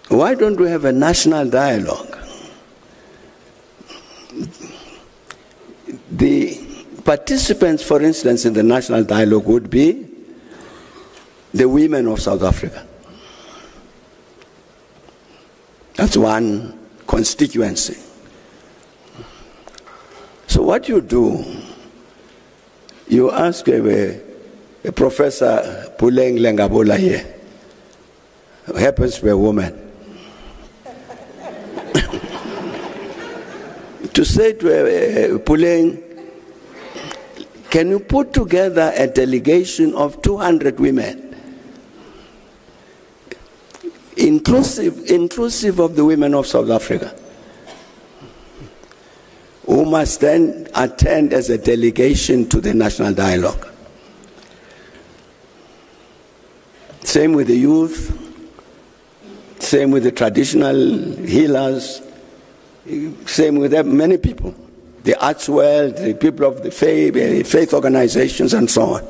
Why don't we have a national dialogue? The participants, for instance, in the national dialogue would be the women of South Africa. That's one constituency. So what you do, you ask a Professor Puleng Lengabola here, who happens to be a woman, to say to Puleng, can you put together a delegation of 200 women, inclusive of the women of South Africa, who must then attend as a delegation to the national dialogue? Same with the youth, same with the traditional healers, same with many people, the arts world, the people of the faith organizations, and so on.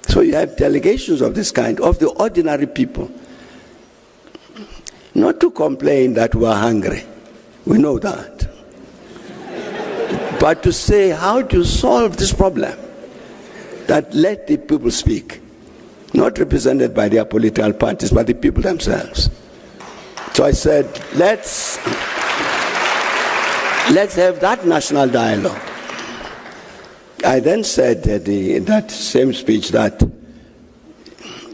So you have delegations of this kind, of the ordinary people. Not to complain that we are hungry, we know that. But to say, how do you solve this problem? That let the people speak, not represented by their political parties, but the people themselves. So I said, let's have that national dialogue. I then said in that same speech that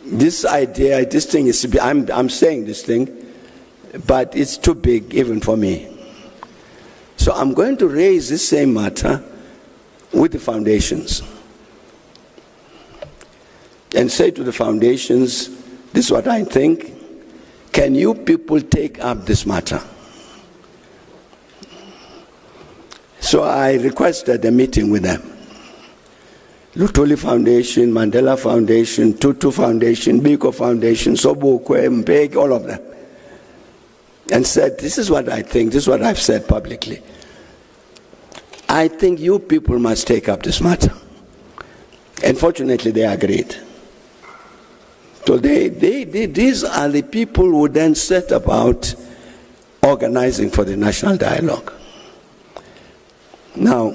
this idea, this thing is, I'm saying this thing, but it's too big even for me. So I'm going to raise this same matter with the foundations and say to the foundations, this is what I think. Can you people take up this matter? So I requested a meeting with them. Lutuli Foundation, Mandela Foundation, Tutu Foundation, Biko Foundation, Sobukwe, Mbeki, all of them. And said, this is what I think, this is what I've said publicly. I think you people must take up this matter. And fortunately, they agreed. So these are the people who then set about organizing for the national dialogue. Now,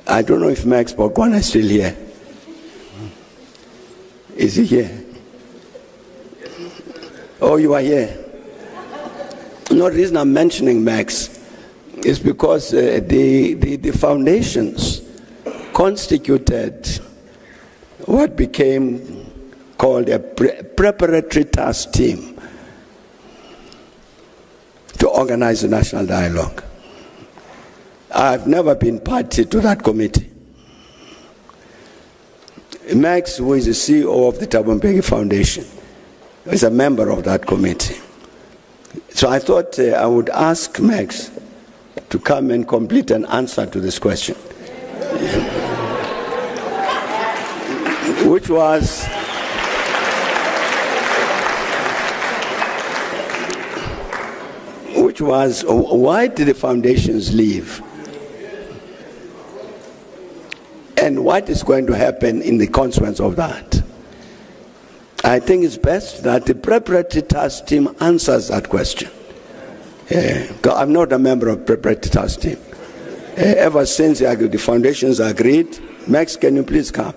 I don't know if Max Bogwana is still here. Is he here? Oh, you are here. No, the reason I'm mentioning Max is because the foundations constituted what became called a preparatory task team to organize the national dialogue. I've never been party to that committee. Max, who is the CEO of the Thabo Mbeki Foundation, is a member of that committee. So I thought I would ask Max to come and complete an answer to this question. Which was, why did the foundations leave? And what is going to happen in the consequence of that? I think it's best that the preparatory task team answers that question. I'm not a member of the preparatory task team. Ever since the foundations agreed, Max, can you please come?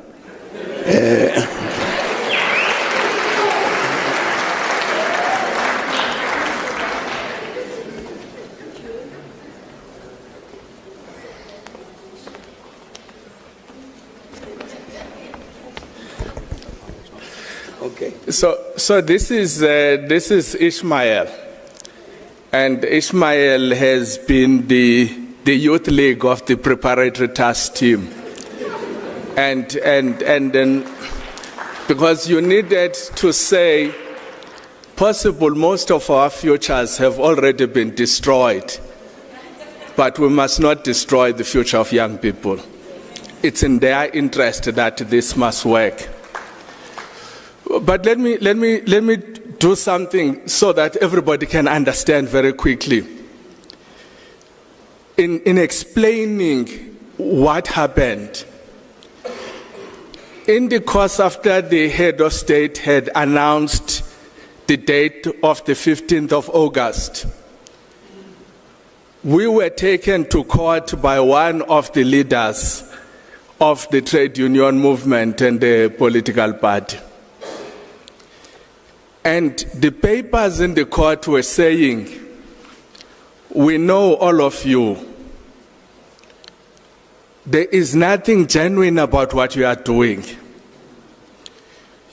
Okay. So this is Ishmael, and Ishmael has been the youth league of the preparatory task team, and then because you needed to say, possible most of our futures have already been destroyed, but we must not destroy the future of young people. It's in their interest that this must work. But let me do something so that everybody can understand very quickly. In explaining what happened, in the course after the head of state had announced the date of the 15th of August, we were taken to court by one of the leaders of the trade union movement and the political party. And the papers in the court were saying, we know all of you. There is nothing genuine about what you are doing.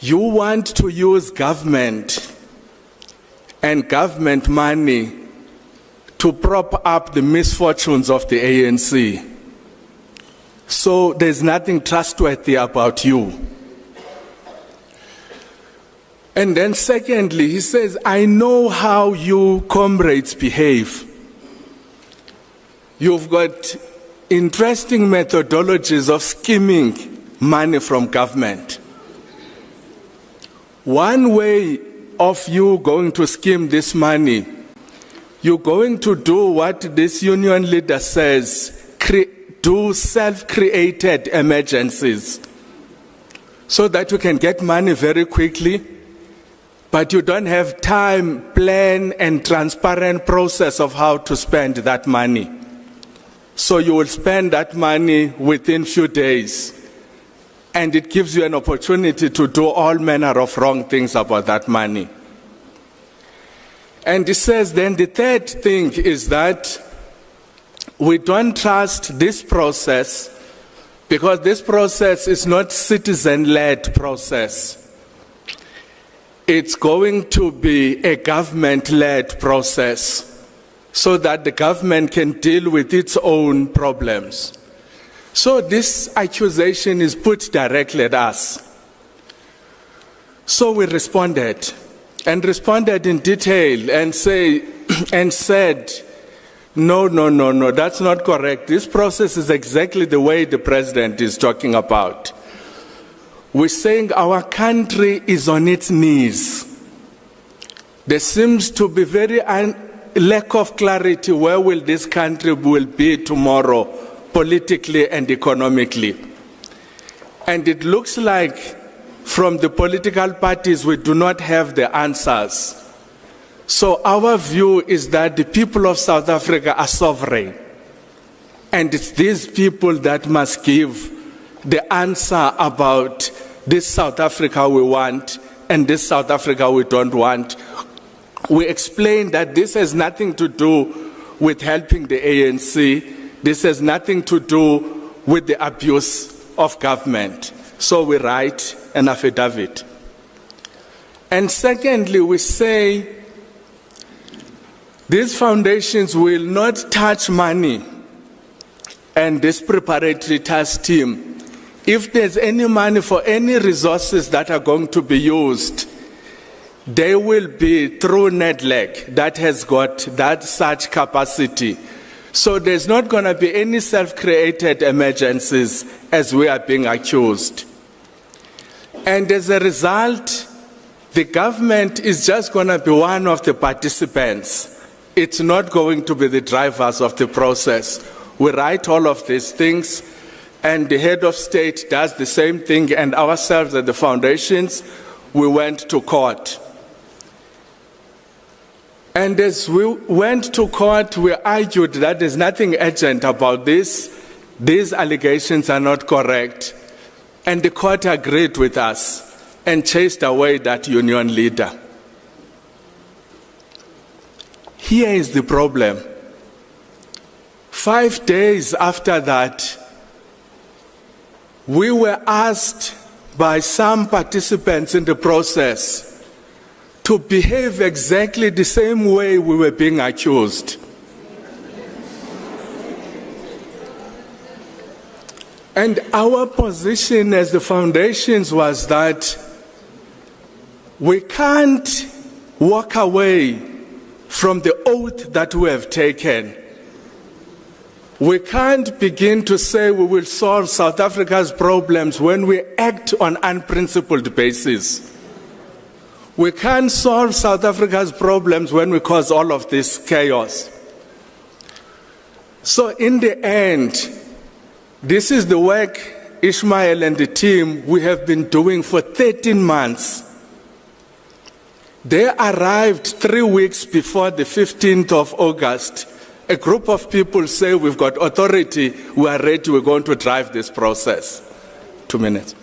You want to use government and government money to prop up the misfortunes of the ANC. So there's nothing trustworthy about you. And then secondly, he says, I know how you comrades behave. You've got interesting methodologies of skimming money from government. One way of you going to skim this money, you're going to do what this union leader says, do self-created emergencies so that you can get money very quickly, but you don't have time, plan, and transparent process of how to spend that money. So you will spend that money within few days, and it gives you an opportunity to do all manner of wrong things about that money. And he says then the third thing is that we don't trust this process because this process is not citizen-led process. It's going to be a government-led process so that the government can deal with its own problems. So this accusation is put directly at us. So we responded in detail and said, no, that's not correct. This process is exactly the way the president is talking about. We're saying our country is on its knees. There seems to be very lack of clarity where will this country will be tomorrow, politically and economically. And it looks like from the political parties we do not have the answers. So our view is that the people of South Africa are sovereign. And it's these people that must give the answer about this South Africa we want and this South Africa we don't want. We explained that this has nothing to do with helping the ANC. This has nothing to do with the abuse of government. So we write an affidavit. And secondly, we say these foundations will not touch money and this preparatory task team. If there's any money for any resources that are going to be used, they will be through NEDLEC that has got that such capacity. So there's not going to be any self-created emergencies as we are being accused. And as a result, the government is just going to be one of the participants. It's not going to be the drivers of the process. We write all of these things, and the head of state does the same thing, and ourselves at the foundations, we went to court. And as we went to court, we argued that there's nothing urgent about this. These allegations are not correct. And the court agreed with us and chased away that union leader. Here is the problem. 5 days after that, we were asked by some participants in the process to behave exactly the same way we were being accused. And our position as the foundations was that we can't walk away from the oath that we have taken. We can't begin to say we will solve South Africa's problems when we act on unprincipled basis. We can't solve South Africa's problems when we cause all of this chaos. So in the end, this is the work Ishmael and the team we have been doing for 13 months. They arrived 3 weeks before the 15th of August. A group of people say, we've got authority, we are ready, we're going to drive this process. 2 minutes.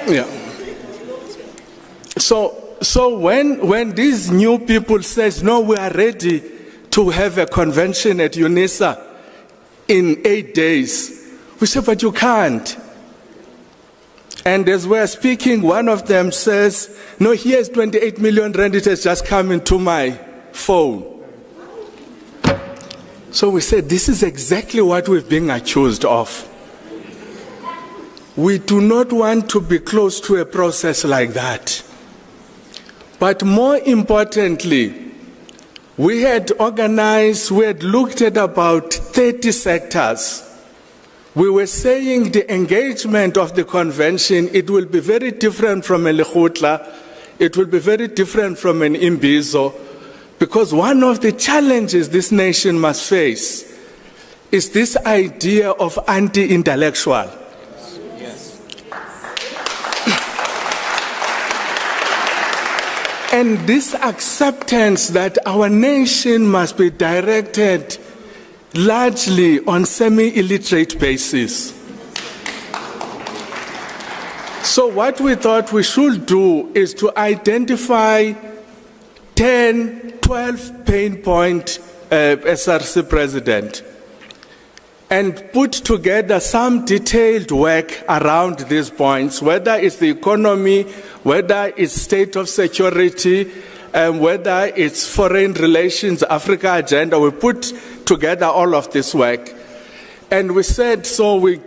Yeah. So when these new people says, no, we are ready to have a convention at UNISA in 8 days, we say, but you can't. And as we're speaking, one of them says, no, here's 28 million rand, it has just come into my phone. So we said, this is exactly what we're being accused of. We do not want to be close to a process like that. But more importantly, we had organized, we had looked at about 30 sectors. We were saying the engagement of the convention, it will be very different from a Lekgotla, it will be very different from an Imbizo, because one of the challenges this nation must face is this idea of anti-intellectual. Yes. And this acceptance that our nation must be directed largely on semi-illiterate basis. So what we thought we should do is to identify 10, 12 pain points, SRC President, and put together some detailed work around these points, whether it's the economy, whether it's state of security, whether it's foreign relations, Africa agenda. We put together all of this work. And we said, so we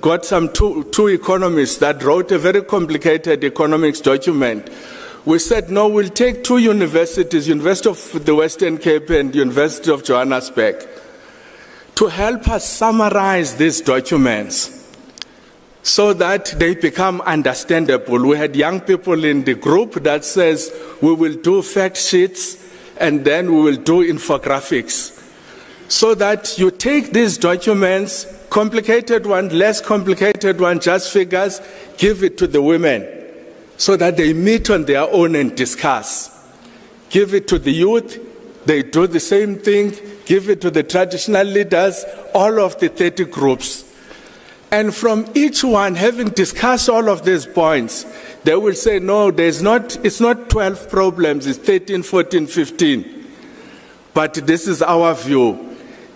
got some two economists that wrote a very complicated economics document. We said, no, we'll take two universities, University of the Western Cape and University of Johannesburg, to help us summarize these documents so that they become understandable. We had young people in the group that says, we will do fact sheets and then we will do infographics. So that you take these documents, complicated one, less complicated one, just figures, give it to the women so that they meet on their own and discuss. Give it to the youth, they do the same thing, give it to the traditional leaders, all of the 30 groups. And from each one, having discussed all of these points, they will say, no, it's not 12 problems, it's 13, 14, 15. But this is our view.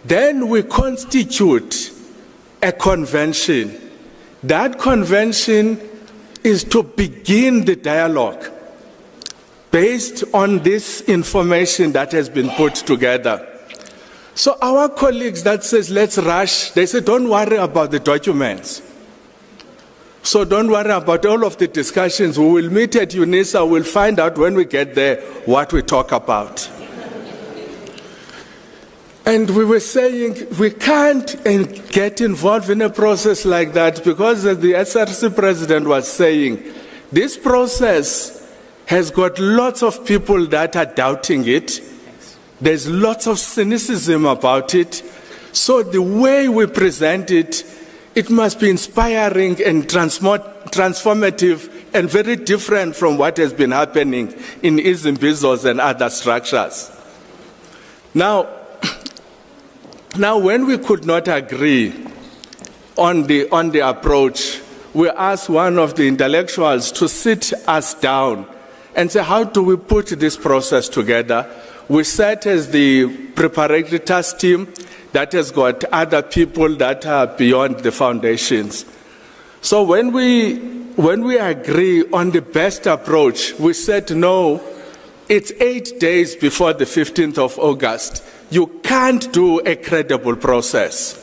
Then we constitute a convention. That convention is to begin the dialogue based on this information that has been put together. So our colleagues that says, let's rush, they say, don't worry about the documents. So don't worry about all of the discussions. We will meet at UNISA, we'll find out when we get there what we talk about. And we were saying we can't get involved in a process like that because, as the SRC president was saying, this process has got lots of people that are doubting it. There's lots of cynicism about it. So the way we present it, it must be inspiring and transformative and very different from what has been happening in Izimbizos and other structures. Now, when we could not agree on the approach, we asked one of the intellectuals to sit us down and say, how do we put this process together? We sat as the preparatory task team that has got other people that are beyond the foundations. So when we agree on the best approach, we said, no, it's 8 days before the 15th of August. You can't do a credible process.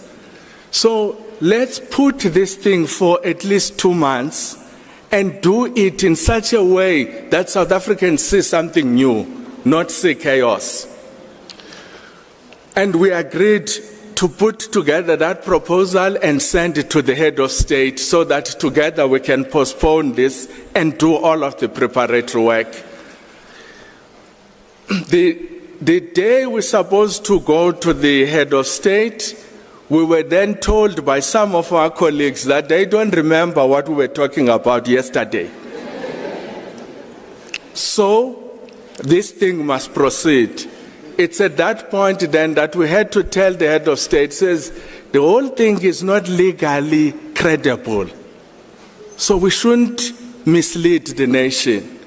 So let's put this thing for at least 2 months and do it in such a way that South Africans see something new, not see chaos. And we agreed to put together that proposal and send it to the head of state so that together we can postpone this and do all of the preparatory work. The day we're supposed to go to the head of state, We were then told by some of our colleagues that they don't remember what we were talking about yesterday. So this thing must proceed. It's at that point then that we had to tell the head of state, says, the whole thing is not legally credible. So we shouldn't mislead the nation.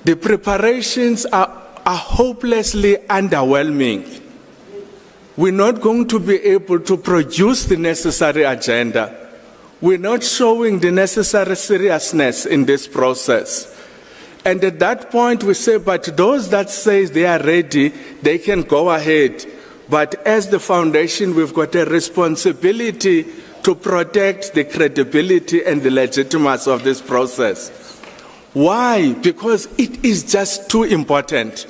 The preparations are hopelessly underwhelming. We're not going to be able to produce the necessary agenda. We're not showing the necessary seriousness in this process. And at that point we say, but those that say they are ready, they can go ahead. But as the foundation, we've got a responsibility to protect the credibility and the legitimacy of this process. Why? Because it is just too important.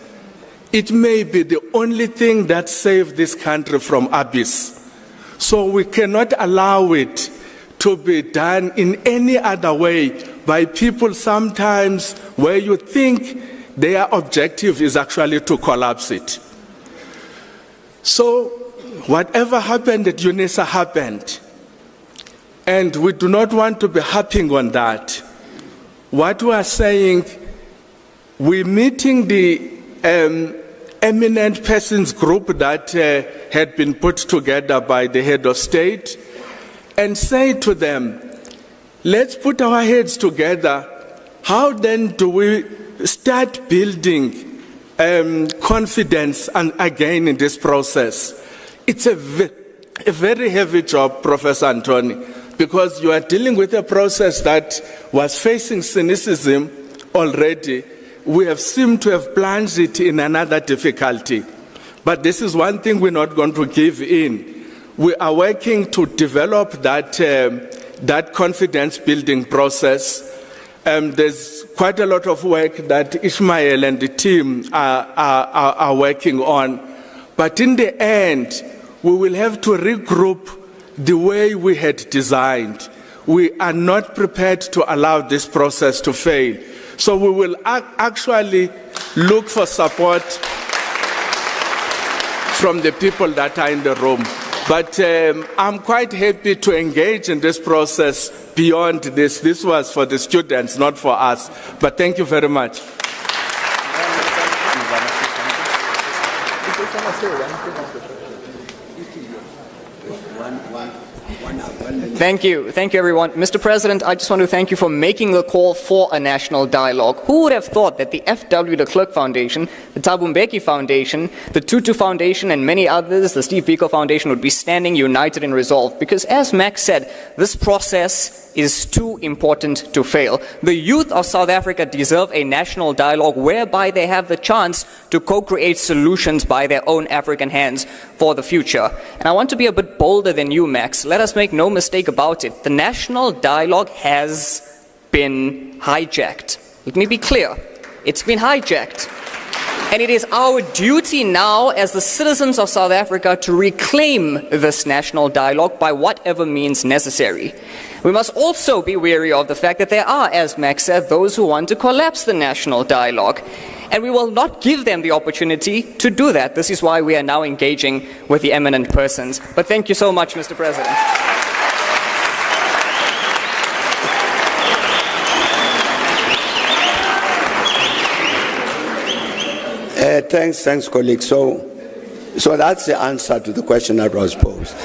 It may be the only thing that saved this country from abyss. So we cannot allow it to be done in any other way by people sometimes where you think their objective is actually to collapse it. So whatever happened at UNISA happened, and we do not want to be harping on that. What we are saying, we're meeting the eminent persons group that had been put together by the head of state and say to them, let's put our heads together. How then do we start building confidence again in this process? It's a very heavy job, Professor Antony, because you are dealing with a process that was facing cynicism already. We have seemed to have plunged it in another difficulty. But this is one thing we're not going to give in. We are working to develop that confidence building process. There's quite a lot of work that Ishmael and the team are working on. But in the end, we will have to regroup the way we had designed. We are not prepared to allow this process to fail. So we will actually look for support from the people that are in the room. But I'm quite happy to engage in this process beyond this. This was for the students, not for us. But thank you very much. Thank you, everyone. Mr. President, I just want to thank you for making the call for a national dialogue. Who would have thought that the F.W. de Klerk Foundation, the Thabo Mbeki Foundation, the Tutu Foundation, and many others, the Steve Biko Foundation, would be standing united in resolve? Because as Max said, this process is too important to fail. The youth of South Africa deserve a national dialogue whereby they have the chance to co-create solutions by their own African hands for the future. And I want to be a bit bolder than you, Max. Let us make no mistake about it. The national dialogue has been hijacked. Let me be clear. It's been hijacked. And it is our duty now as the citizens of South Africa to reclaim this national dialogue by whatever means necessary. We must also be wary of the fact that there are, as Max said, those who want to collapse the national dialogue. And we will not give them the opportunity to do that. This is why we are now engaging with the eminent persons. But thank you so much, Mr. President. Thanks, colleagues. So that's the answer to the question that was posed.